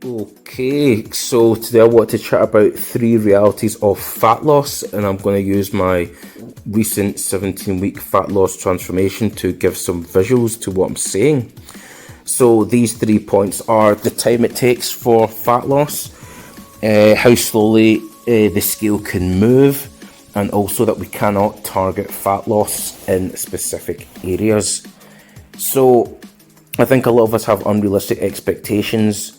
Okay, so today I want to chat about 3 realities of fat loss, and I'm going to use my recent 17-week fat loss transformation to give some visuals to what I'm saying. So these 3 points are the time it takes for fat loss, how slowly the scale can move, and also that we cannot target fat loss in specific areas. So I think a lot of us have unrealistic expectations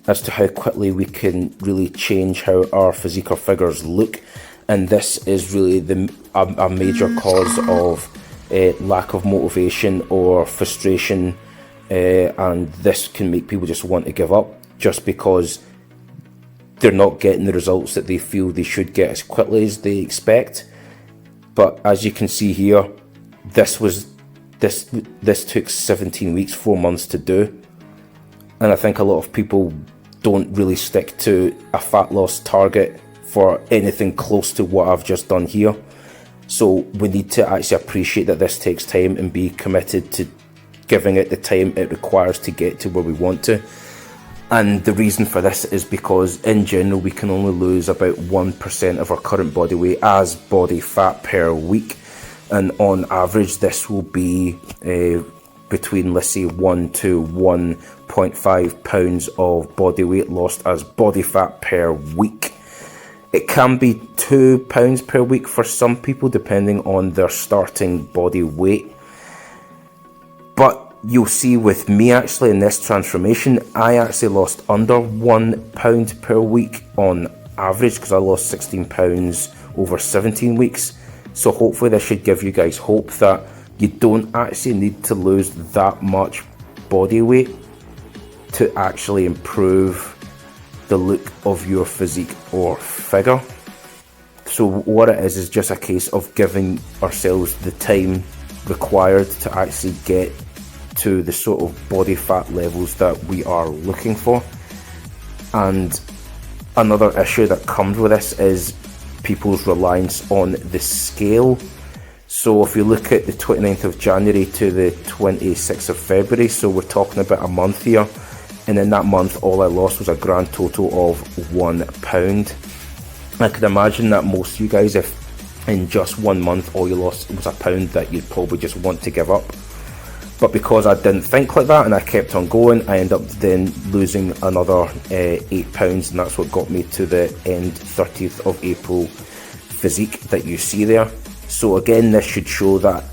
as to how quickly we can really change how our physique or figures look, and this is really a major cause of lack of motivation or frustration, and this can make people just want to give up just because they're not getting the results that they feel they should get as quickly as they expect. But as you can see here, this took 17 weeks, 4 months to do. And I think a lot of people don't really stick to a fat loss target for anything close to what I've just done here. So we need to actually appreciate that this takes time and be committed to giving it the time it requires to get to where we want to. And the reason for this is because in general we can only lose about 1% of our current body weight as body fat per week. And on average this will be between, let's say, 1 to 1.5 pounds of body weight lost as body fat per week. It can be 2 pounds per week for some people depending on their starting body weight. But you'll see with me actually in this transformation, I actually lost under 1 pound per week on average because I lost 16 pounds over 17 weeks. So hopefully this should give you guys hope that you don't actually need to lose that much body weight to actually improve the look of your physique or figure. So what it is just a case of giving ourselves the time required to actually get to the sort of body fat levels that we are looking for. And another issue that comes with this is people's reliance on the scale. So if you look at the 29th of January to the 26th of February, so we're talking about a month here, and in that month all I lost was a grand total of 1 pound. I can imagine that most of you guys, if in just 1 month all you lost was a pound, that you'd probably just want to give up. But because I didn't think like that and I kept on going, I ended up then losing another £8, and that's what got me to the end 30th of April physique that you see there. So again, this should show that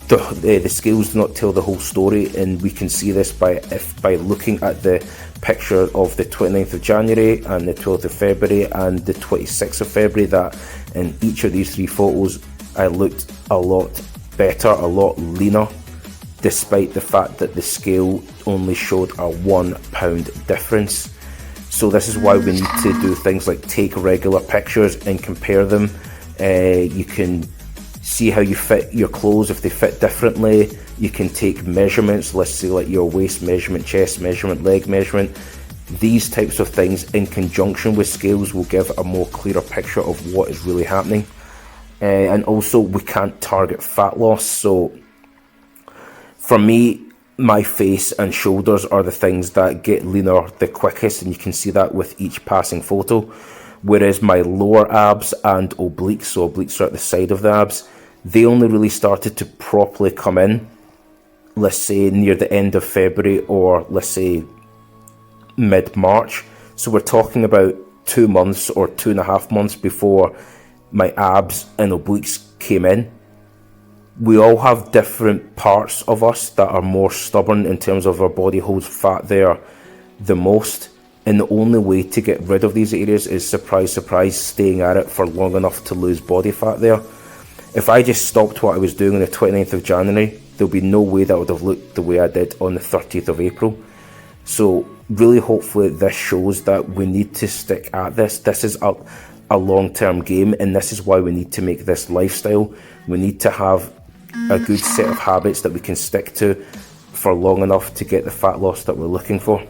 the scales do not tell the whole story, and we can see this by looking at the picture of the 29th of January and the 12th of February and the 26th of February, that in each of these 3 photos I looked a lot better, a lot leaner, despite the fact that the scale only showed a 1 pound difference. So this is why we need to do things like take regular pictures and compare them. You can see how you fit your clothes if they fit differently. You can take measurements, let's say like your waist measurement, chest measurement, leg measurement. These types of things in conjunction with scales will give a more clearer picture of what is really happening. And also we can't target fat loss. So for me, my face and shoulders are the things that get leaner the quickest, and you can see that with each passing photo. Whereas my lower abs and obliques, so obliques are at the side of the abs, they only really started to properly come in, let's say near the end of February, or let's say mid-March. So we're talking about 2 months or 2.5 months before my abs and obliques came in. We all have different parts of us that are more stubborn in terms of our body holds fat there the most. And the only way to get rid of these areas is, surprise, surprise, staying at it for long enough to lose body fat there. If I just stopped what I was doing on the 29th of January, there'll be no way that would have looked the way I did on the 30th of April. So really, hopefully this shows that we need to stick at this. This is a long-term game, and this is why we need to make this lifestyle. We need to have a good set of habits that we can stick to for long enough to get the fat loss that we're looking for.